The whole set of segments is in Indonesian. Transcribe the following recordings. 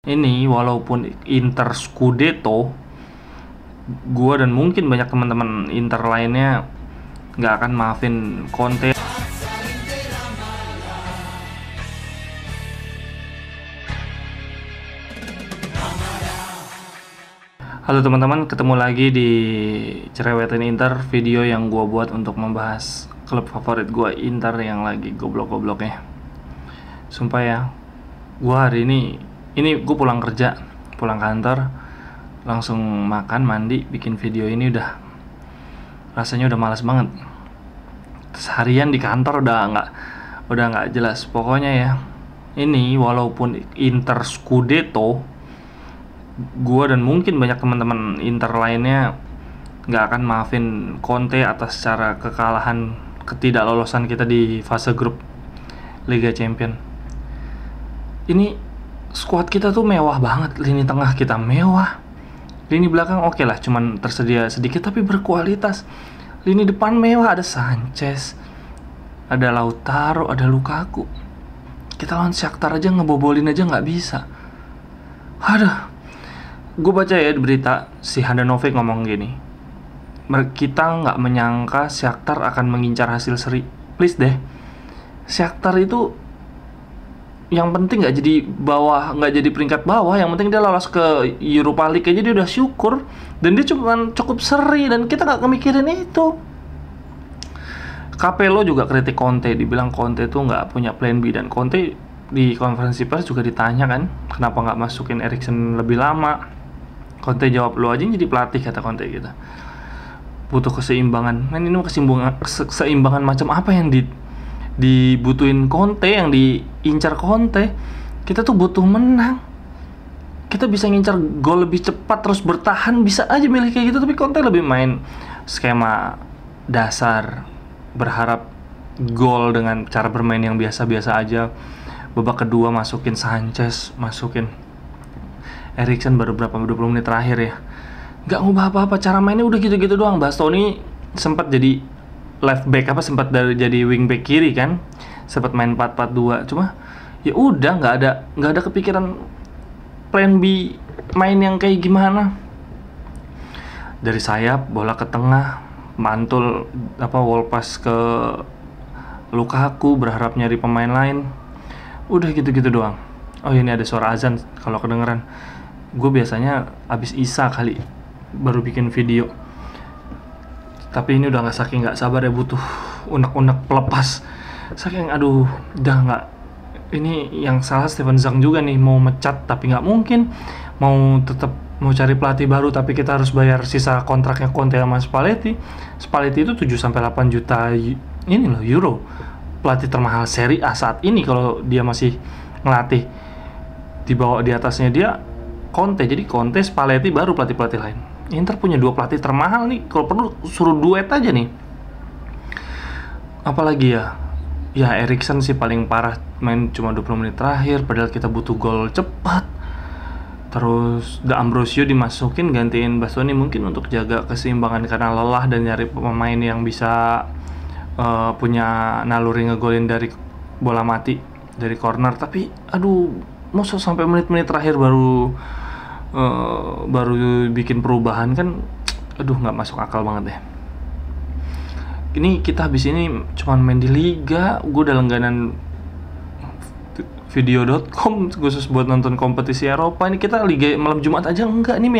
Ini walaupun Inter Scudetto, gua dan mungkin banyak teman-teman Inter lainnya nggak akan maafin Conte. Halo teman-teman, ketemu lagi di Cerewetin Inter, video yang gua buat untuk membahas klub favorit gua Inter yang lagi goblok-gobloknya. Sumpah ya, gua hari ini gua pulang kerja, pulang kantor, langsung makan, mandi, bikin video ini rasanya udah malas banget. Seharian di kantor udah nggak jelas. Pokoknya ya, ini walaupun Inter Scudetto, gue dan mungkin banyak teman-teman Inter lainnya nggak akan maafin Conte atas cara kekalahan ketidaklolosan kita di fase grup Liga Champion. Ini squad kita tuh mewah banget, lini tengah kita mewah, lini belakang oke lah, cuman tersedia sedikit tapi berkualitas. Lini depan mewah, ada Sanchez, ada Lautaro, ada Lukaku. Kita lawan Shakhtar aja ngebobolin aja nggak bisa. Aduh, gue baca ya di berita, si Handanovic ngomong gini, kita nggak menyangka Shakhtar akan mengincar hasil seri. Please deh, Shakhtar itu yang penting nggak jadi bawah, nggak jadi peringkat bawah, yang penting dia lolos ke Europa League aja dia udah syukur. Dan dia cuma cukup seri, dan kita nggak kemikirin itu. Capello juga kritik Conte, dibilang Conte tuh nggak punya plan B. Dan Conte di konferensi pers juga ditanya kan, kenapa nggak masukin Eriksen lebih lama. Conte jawab, lo aja yang jadi pelatih, kata Conte gitu. Butuh keseimbangan. Men, ini keseimbangan macam apa yang dibutuhin Conte, yang diincar Conte? Kita tuh butuh menang. Kita bisa ngincar gol lebih cepat, terus bertahan, bisa aja milih kayak gitu. Tapi Conte lebih main skema dasar, berharap gol dengan cara bermain yang biasa-biasa aja. Babak kedua masukin Sanchez, masukin Eriksen baru berapa 20 menit terakhir ya. Gak ngubah apa-apa, cara mainnya udah gitu-gitu doang. Bastoni sempat jadi left back, sempat jadi wing back kiri kan, sempat main 4-4-2. Cuma ya udah nggak ada kepikiran plan B main yang kayak gimana. Dari sayap bola ke tengah, mantul wall pass ke Lukaku, berharap nyari pemain lain. Udah gitu-gitu doang. Oh ini ada suara azan kalau kedengeran. Gue biasanya abis Isya kali baru bikin video, tapi ini udah nggak sabar ya, butuh unek-unek pelepas. Saking udah nggak. Ini yang salah Steven Zhang juga nih, mau mecat tapi nggak mungkin, mau cari pelatih baru tapi kita harus bayar sisa kontraknya Conte sama Spalletti. Spalletti itu 7-8 juta ini loh, euro. Pelatih termahal Serie A saat ini kalau dia masih ngelatih. Di bawah, di atasnya dia Conte. Jadi Conte, Spalletti, baru pelatih-pelatih lain. Inter punya 2 pelatih termahal nih, kalau perlu suruh duet aja nih. Apalagi ya Eriksen sih paling parah, main cuma 20 menit terakhir padahal kita butuh gol cepat. Terus De Ambrosio dimasukin gantiin Bastoni, mungkin untuk jaga keseimbangan karena lelah dan nyari pemain yang bisa punya naluri ngegolin dari bola mati, dari corner. Tapi masa sampai menit-menit terakhir baru bikin perubahan kan, nggak masuk akal banget deh. Ini kita habis ini cuman main di Liga. Gue udah langganan video.com khusus buat nonton kompetisi Eropa. Ini kita Liga malam Jumat aja enggak. Nih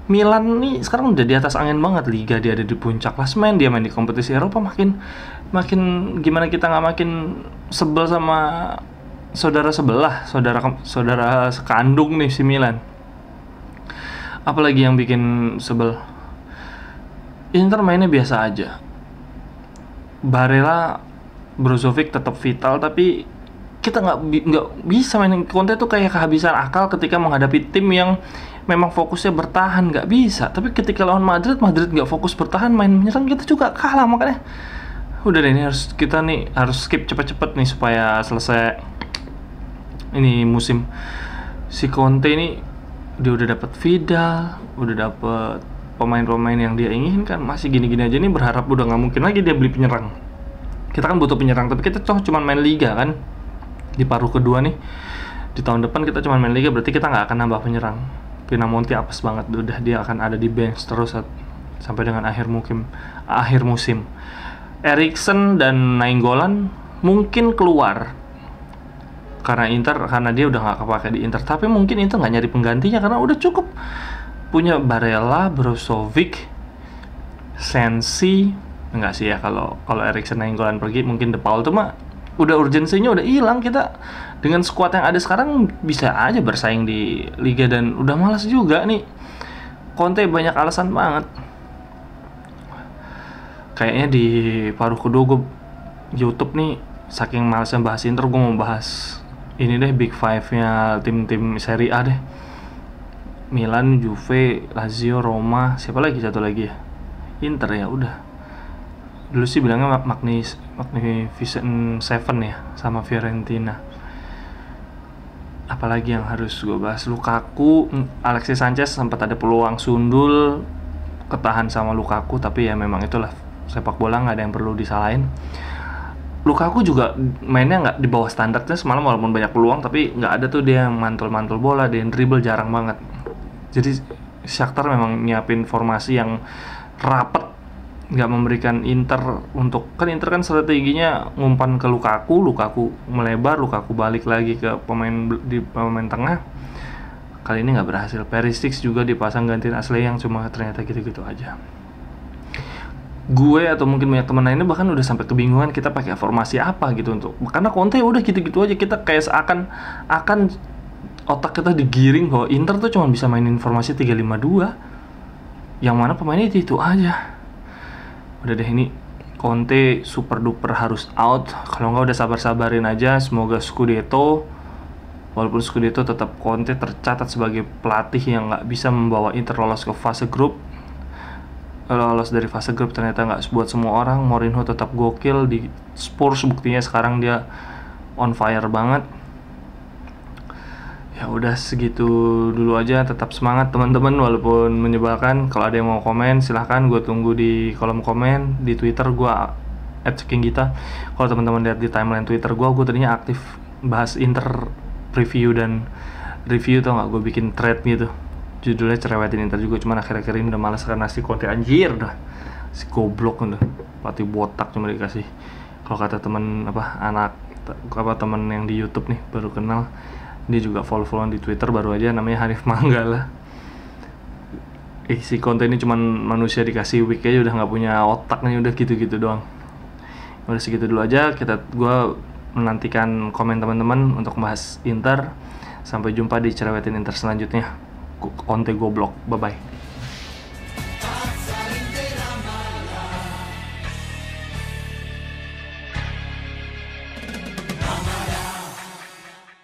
Milan nih sekarang udah di atas angin banget. Liga dia ada di puncak klasemen, dia main di kompetisi Eropa. Makin gimana kita nggak makin sebel sama saudara sekandung nih si Milan. Apalagi yang bikin sebel, Inter mainnya biasa aja. Barella, Brozovic tetap vital, tapi kita nggak bisa main. Conte tuh kayak kehabisan akal ketika menghadapi tim yang memang fokusnya bertahan, nggak bisa. Tapi ketika lawan Madrid nggak fokus bertahan, main menyerang, kita juga kalah. Makanya udah deh, ini harus skip cepet-cepet nih supaya selesai ini musim. Si Conte ini dia udah dapat Vidal, udah dapat pemain-pemain yang dia inginkan, masih gini-gini aja nih, berharap udah nggak mungkin lagi dia beli penyerang. Kita kan butuh penyerang, tapi kita cuma main Liga kan di paruh kedua nih. Di tahun depan kita cuma main Liga, berarti kita nggak akan nambah penyerang. Pinamonti apes banget, udah dia akan ada di bench terus sampai dengan akhir musim. Eriksen dan Nainggolan mungkin keluar karena dia udah nggak kepake di Inter, tapi mungkin Inter nggak nyari penggantinya karena udah cukup punya Barella, Brozovic, Sensi. Enggak sih ya, kalau Eriksen Nainggolan pergi mungkin De Paul tuh mah udah urgensinya udah hilang. Kita dengan skuad yang ada sekarang bisa aja bersaing di Liga dan udah malas juga nih. Conte banyak alasan banget. Kayaknya di paruh kedua gue YouTube nih, saking malasnya bahas Inter, gue mau bahas ini deh, Big Five-nya tim-tim Serie A deh. Milan, Juve, Lazio, Roma, siapa lagi satu lagi ya? Inter ya udah. Dulu sih bilangnya Magnificent Seven ya, sama Fiorentina. Apalagi yang harus gue bahas? Lukaku, Alexis Sanchez sempat ada peluang sundul, ketahan sama Lukaku, tapi ya memang itulah sepak bola, nggak ada yang perlu disalahin. Lukaku juga mainnya nggak di bawah standarnya semalam, walaupun banyak peluang tapi nggak ada tuh dia yang mantul bola, dia yang dribble jarang banget. Jadi Shakhtar memang nyiapin formasi yang rapet, nggak memberikan Inter kan Inter kan strateginya ngumpan ke Lukaku melebar, Lukaku balik lagi ke pemain tengah. Kali ini nggak berhasil. Perisic juga dipasang gantiin Ashley yang cuma ternyata gitu-gitu aja. Gue atau mungkin banyak teman lainnya bahkan udah sampai kebingungan kita pakai formasi apa gitu, karena Conte udah gitu-gitu aja. Kita kayak akan otak kita digiring bahwa Inter tuh cuma bisa mainin formasi 3-5-2 yang mana pemainnya itu aja. Udah deh, ini Conte super duper harus out. Kalau nggak udah sabar-sabarin aja. Semoga Scudetto, walaupun Scudetto tetap Conte tercatat sebagai pelatih yang nggak bisa membawa Inter lolos ke fase grup. Lolos dari fase grup ternyata nggak buat semua orang. Mourinho tetap gokil di Spurs, buktinya sekarang dia on fire banget. Ya udah segitu dulu aja. Tetap semangat teman-teman walaupun menyebalkan. Kalau ada yang mau komen silahkan, gue tunggu di kolom komen. Di Twitter gue @cekinggita. Kalau teman-teman lihat di timeline Twitter gue tadinya aktif bahas Inter preview dan review, tau nggak, gue bikin thread gitu. Judulnya cerewetin Inter juga, cuman akhir-akhir ini udah malas karena si Conte anjir dah. Si goblok udah. Pelatih botak cuma dikasih. Kalau kata temen temen yang di YouTube nih baru kenal, dia juga follow-followan di Twitter baru aja, namanya Hanif Manggala. Si Conte ini cuman manusia dikasih wig aja udah nggak punya otak nih, udah gitu-gitu doang. Udah segitu dulu aja. Gua menantikan komen teman-teman untuk membahas Inter. Sampai jumpa di cerewetin Inter selanjutnya. Conte goblok. Bye bye.